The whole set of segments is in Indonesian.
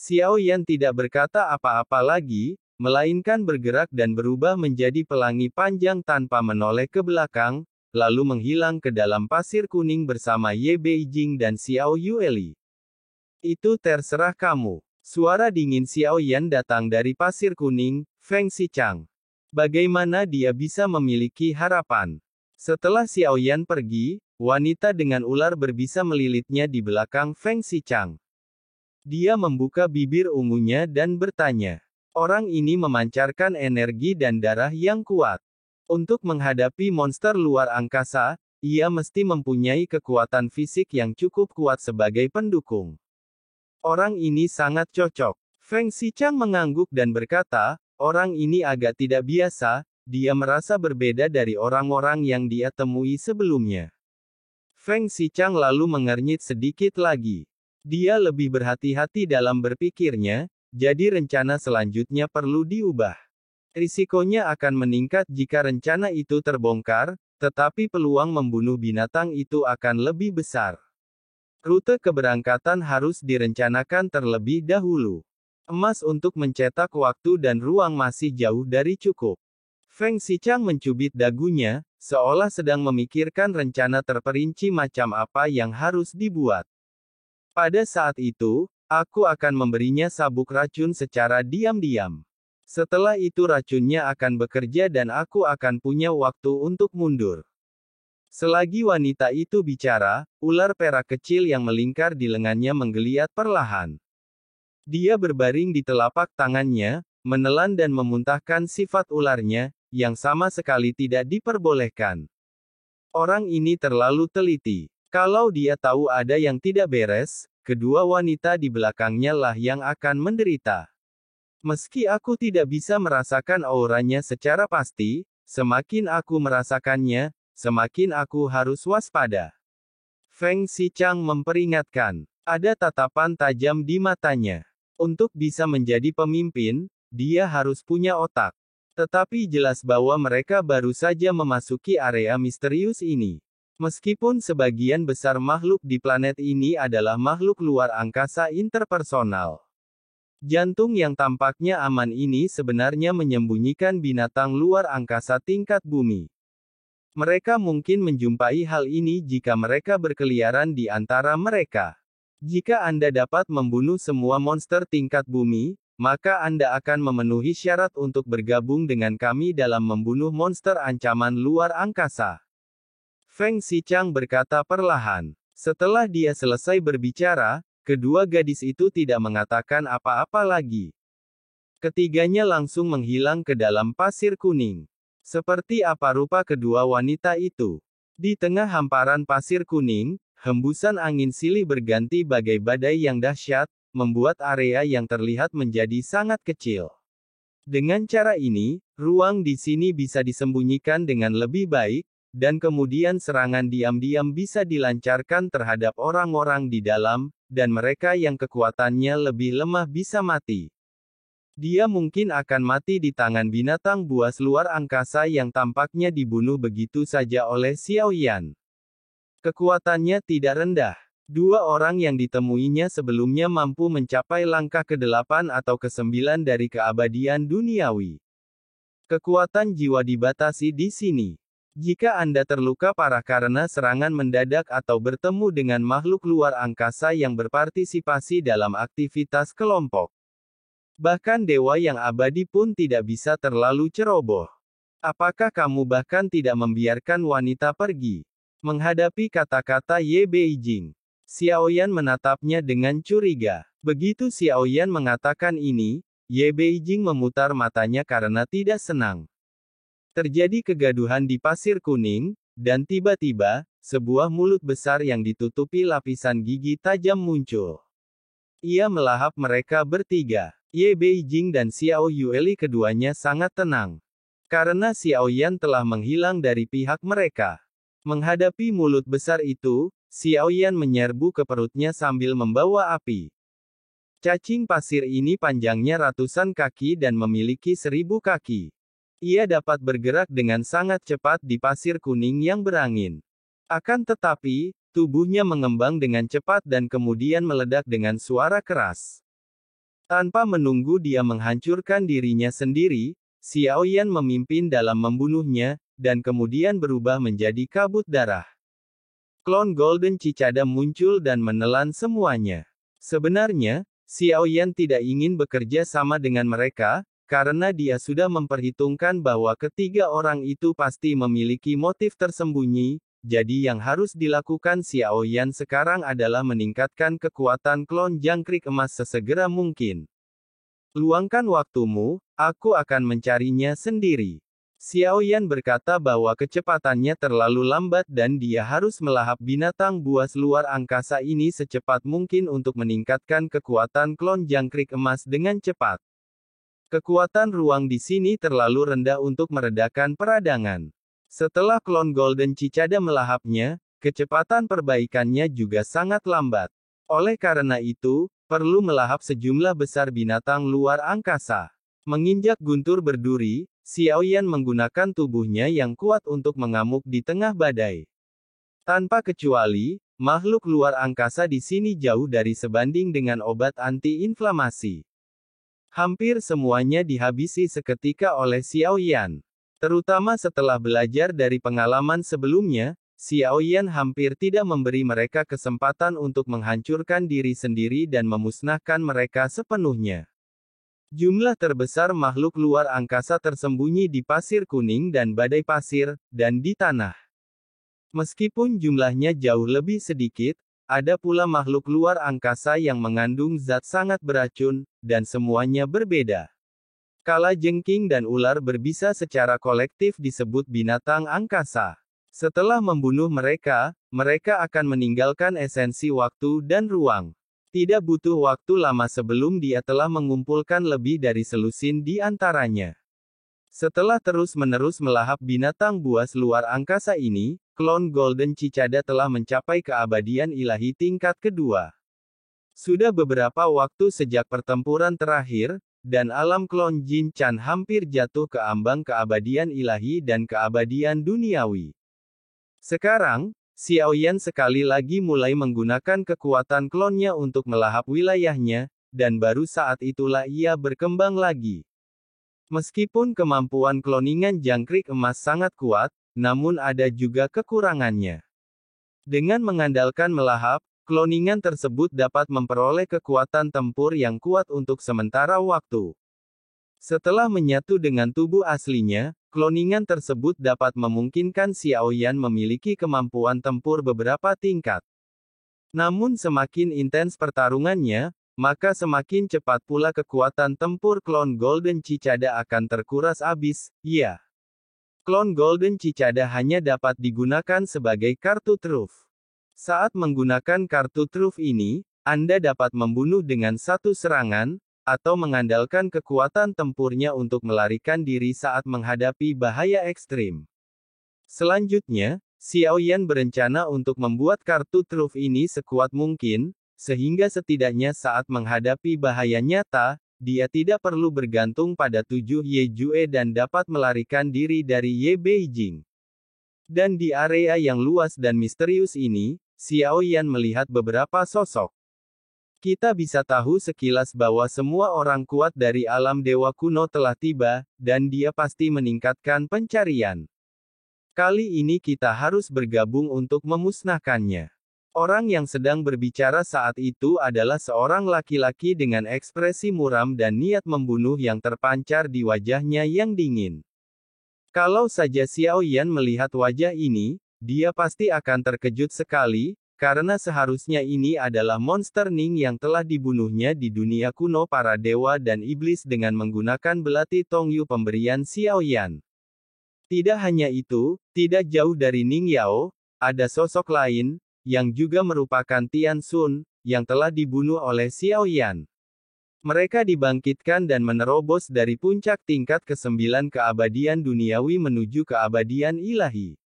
Xiao Yan tidak berkata apa-apa lagi, melainkan bergerak dan berubah menjadi pelangi panjang tanpa menoleh ke belakang, lalu menghilang ke dalam pasir kuning bersama Ye Beijing dan Xiao Yueli. Itu terserah kamu. Suara dingin Xiao Yan datang dari pasir kuning, Feng Xichang. Bagaimana dia bisa memiliki harapan? Setelah Xiao Yan pergi, wanita dengan ular berbisa melilitnya di belakang Feng Xichang. Dia membuka bibir ungunya dan bertanya. Orang ini memancarkan energi dan darah yang kuat. Untuk menghadapi monster luar angkasa, ia mesti mempunyai kekuatan fisik yang cukup kuat sebagai pendukung. Orang ini sangat cocok. Feng Xichang mengangguk dan berkata, orang ini agak tidak biasa, dia merasa berbeda dari orang-orang yang dia temui sebelumnya. Feng Xichang lalu mengernyit sedikit lagi. Dia lebih berhati-hati dalam berpikirnya, jadi rencana selanjutnya perlu diubah. Risikonya akan meningkat jika rencana itu terbongkar, tetapi peluang membunuh binatang itu akan lebih besar. Rute keberangkatan harus direncanakan terlebih dahulu. Emas untuk mencetak waktu dan ruang masih jauh dari cukup. Feng Xichang mencubit dagunya, seolah sedang memikirkan rencana terperinci macam apa yang harus dibuat. Pada saat itu, aku akan memberinya sabuk racun secara diam-diam. Setelah itu racunnya akan bekerja dan aku akan punya waktu untuk mundur. Selagi wanita itu bicara, ular perak kecil yang melingkar di lengannya menggeliat perlahan. Dia berbaring di telapak tangannya, menelan dan memuntahkan sifat ularnya, yang sama sekali tidak diperbolehkan. Orang ini terlalu teliti. Kalau dia tahu ada yang tidak beres, kedua wanita di belakangnya lah yang akan menderita. Meski aku tidak bisa merasakan auranya secara pasti, semakin aku merasakannya, semakin aku harus waspada. Feng Xichang memperingatkan. Ada tatapan tajam di matanya. Untuk bisa menjadi pemimpin, dia harus punya otak. Tetapi jelas bahwa mereka baru saja memasuki area misterius ini. Meskipun sebagian besar makhluk di planet ini adalah makhluk luar angkasa interpersonal. Jantung yang tampaknya aman ini sebenarnya menyembunyikan binatang luar angkasa tingkat bumi. Mereka mungkin menjumpai hal ini jika mereka berkeliaran di antara mereka. Jika Anda dapat membunuh semua monster tingkat bumi, maka Anda akan memenuhi syarat untuk bergabung dengan kami dalam membunuh monster ancaman luar angkasa. Feng Xichang berkata perlahan. Setelah dia selesai berbicara, kedua gadis itu tidak mengatakan apa-apa lagi. Ketiganya langsung menghilang ke dalam pasir kuning. Seperti apa rupa kedua wanita itu? Di tengah hamparan pasir kuning, hembusan angin silih berganti bagai badai yang dahsyat, membuat area yang terlihat menjadi sangat kecil. Dengan cara ini, ruang di sini bisa disembunyikan dengan lebih baik, dan kemudian serangan diam-diam bisa dilancarkan terhadap orang-orang di dalam, dan mereka yang kekuatannya lebih lemah bisa mati. Dia mungkin akan mati di tangan binatang buas luar angkasa yang tampaknya dibunuh begitu saja oleh Xiao Yan. Kekuatannya tidak rendah. Dua orang yang ditemuinya sebelumnya mampu mencapai langkah ke-8 atau ke-9 dari keabadian duniawi. Kekuatan jiwa dibatasi di sini. Jika Anda terluka parah karena serangan mendadak atau bertemu dengan makhluk luar angkasa yang berpartisipasi dalam aktivitas kelompok. Bahkan dewa yang abadi pun tidak bisa terlalu ceroboh. Apakah kamu bahkan tidak membiarkan wanita pergi? Menghadapi kata-kata Ye Beijing, Xiao Yan menatapnya dengan curiga. Begitu Xiao Yan mengatakan ini, Ye Beijing memutar matanya karena tidak senang. Terjadi kegaduhan di pasir kuning, dan tiba-tiba, sebuah mulut besar yang ditutupi lapisan gigi tajam muncul. Ia melahap mereka bertiga. Ye Beijing dan Xiao Yueli keduanya sangat tenang. Karena Xiao Yan telah menghilang dari pihak mereka. Menghadapi mulut besar itu, Xiao Yan menyerbu ke perutnya sambil membawa api. Cacing pasir ini panjangnya ratusan kaki dan memiliki 1000 kaki. Ia dapat bergerak dengan sangat cepat di pasir kuning yang berangin. Akan tetapi, tubuhnya mengembang dengan cepat dan kemudian meledak dengan suara keras. Tanpa menunggu dia menghancurkan dirinya sendiri, Xiaoyan memimpin dalam membunuhnya, dan kemudian berubah menjadi kabut darah. Klon Golden Cicada muncul dan menelan semuanya. Sebenarnya, Xiaoyan tidak ingin bekerja sama dengan mereka, karena dia sudah memperhitungkan bahwa ketiga orang itu pasti memiliki motif tersembunyi, jadi yang harus dilakukan Xiaoyan sekarang adalah meningkatkan kekuatan klon jangkrik emas sesegera mungkin. Luangkan waktumu, aku akan mencarinya sendiri. Xiaoyan berkata bahwa kecepatannya terlalu lambat dan dia harus melahap binatang buas luar angkasa ini secepat mungkin untuk meningkatkan kekuatan klon jangkrik emas dengan cepat. Kekuatan ruang di sini terlalu rendah untuk meredakan peradangan. Setelah klon Golden Cicada melahapnya, kecepatan perbaikannya juga sangat lambat. Oleh karena itu, perlu melahap sejumlah besar binatang luar angkasa. Menginjak guntur berduri, Xiaoyan menggunakan tubuhnya yang kuat untuk mengamuk di tengah badai. Tanpa kecuali, makhluk luar angkasa di sini jauh dari sebanding dengan obat anti-inflamasi. Hampir semuanya dihabisi seketika oleh Xiaoyan. Terutama setelah belajar dari pengalaman sebelumnya, Xiaoyan hampir tidak memberi mereka kesempatan untuk menghancurkan diri sendiri dan memusnahkan mereka sepenuhnya. Jumlah terbesar makhluk luar angkasa tersembunyi di pasir kuning dan badai pasir, dan di tanah. Meskipun jumlahnya jauh lebih sedikit, ada pula makhluk luar angkasa yang mengandung zat sangat beracun, dan semuanya berbeda. Kalajengking dan ular berbisa secara kolektif disebut binatang angkasa. Setelah membunuh mereka, mereka akan meninggalkan esensi waktu dan ruang. Tidak butuh waktu lama sebelum dia telah mengumpulkan lebih dari selusin di antaranya. Setelah terus-menerus melahap binatang buas luar angkasa ini, klon Golden Cicada telah mencapai keabadian ilahi tingkat kedua. Sudah beberapa waktu sejak pertempuran terakhir, dan alam klon Jin Chan hampir jatuh ke ambang keabadian ilahi dan keabadian duniawi. Sekarang, Xiaoyan sekali lagi mulai menggunakan kekuatan klonnya untuk melahap wilayahnya, dan baru saat itulah ia berkembang lagi. Meskipun kemampuan kloningan jangkrik emas sangat kuat, namun ada juga kekurangannya. Dengan mengandalkan melahap, kloningan tersebut dapat memperoleh kekuatan tempur yang kuat untuk sementara waktu. Setelah menyatu dengan tubuh aslinya, kloningan tersebut dapat memungkinkan Xiaoyan memiliki kemampuan tempur beberapa tingkat. Namun semakin intens pertarungannya, maka semakin cepat pula kekuatan tempur klon Golden Cicada akan terkuras habis, ya. Klon Golden Cicada hanya dapat digunakan sebagai kartu truf. Saat menggunakan kartu truf ini, Anda dapat membunuh dengan satu serangan, atau mengandalkan kekuatan tempurnya untuk melarikan diri saat menghadapi bahaya ekstrim. Selanjutnya, Xiaoyan berencana untuk membuat kartu truf ini sekuat mungkin, sehingga setidaknya saat menghadapi bahaya nyata, dia tidak perlu bergantung pada 7 Ye Jue dan dapat melarikan diri dari Ye Beijing. Dan di area yang luas dan misterius ini, Xiaoyan melihat beberapa sosok. Kita bisa tahu sekilas bahwa semua orang kuat dari alam dewa kuno telah tiba, dan dia pasti meningkatkan pencarian. Kali ini kita harus bergabung untuk memusnahkannya. Orang yang sedang berbicara saat itu adalah seorang laki-laki dengan ekspresi muram dan niat membunuh yang terpancar di wajahnya yang dingin. Kalau saja Xiaoyan melihat wajah ini, dia pasti akan terkejut sekali, karena seharusnya ini adalah monster Ning yang telah dibunuhnya di dunia kuno para dewa dan iblis dengan menggunakan belati Tongyu pemberian Xiaoyan. Tidak hanya itu, tidak jauh dari Ning Yao, ada sosok lain, yang juga merupakan Tian Xun, yang telah dibunuh oleh Xiaoyan. Mereka dibangkitkan dan menerobos dari puncak tingkat ke-9 keabadian duniawi menuju keabadian ilahi.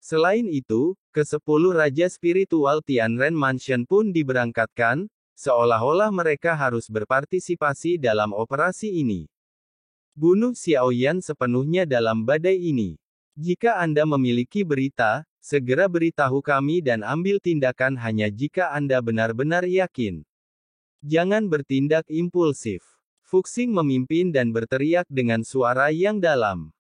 Selain itu, ke-10 Raja Spiritual Tianren Mansion pun diberangkatkan, seolah-olah mereka harus berpartisipasi dalam operasi ini. Bunuh Xiaoyan sepenuhnya dalam badai ini. Jika Anda memiliki berita, segera beritahu kami dan ambil tindakan hanya jika Anda benar-benar yakin. Jangan bertindak impulsif. Fuxing memimpin dan berteriak dengan suara yang dalam.